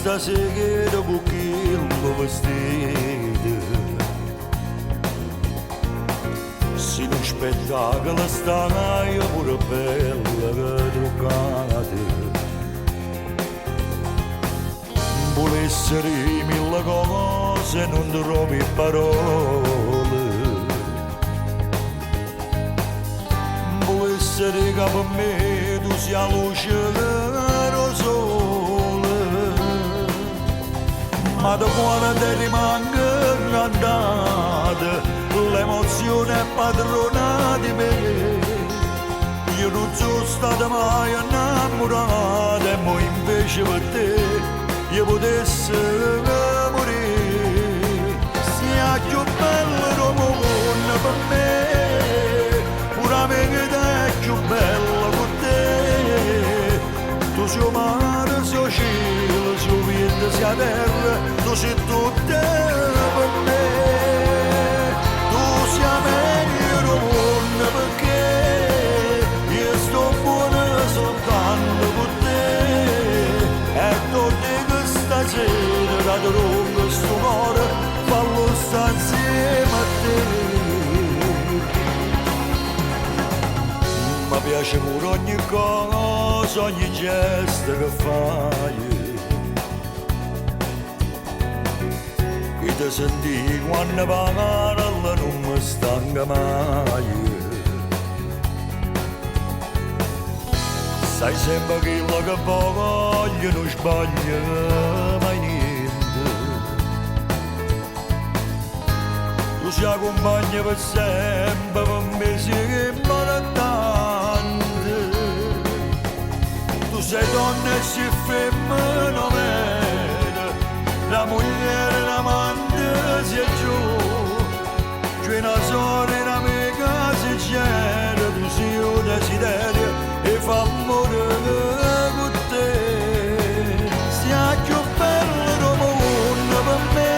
questa sera con quello vestito. Si non spettacolo stai pure bella truccata. Vuole essere mille cose, non trovi parole. Vuole essere che per me tu sia la luce del sole. Ma da quando ti rimanga andata, l'emozione è padrona di me. Io non sono stata mai innamorata e mo invece per te io potessi morire. Sia più bello il mondo per me, pure la vita è più bella con te. Tu sei mare, sei cielo, sei vento, sei terra, tu sei tutto per me. Tu sei meglio del mondo perché io sto buono soltanto con te. E torni stasera da lungo sto cuore fallo sta insieme a te. Mi piace pure ogni cosa, ogni gesto che fai. Che ti senti quando parla non mi stanca mai. Sai sempre quello che voglio, non sbaglio mai niente. Tu sei compagna per sempre, per me sei importante. Tu sei donna e sei femmina vera, la moglie e l'amante si è giù. C'è una sorella, un'amica si c'era, tu sei un desiderio e fa amore con te. Sia più bello del mondo per me,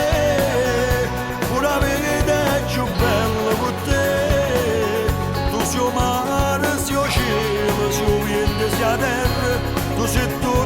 pure la vita è più bella con te. Tu sei mare, sei cielo, sei vento, sei terra, tu sei tutto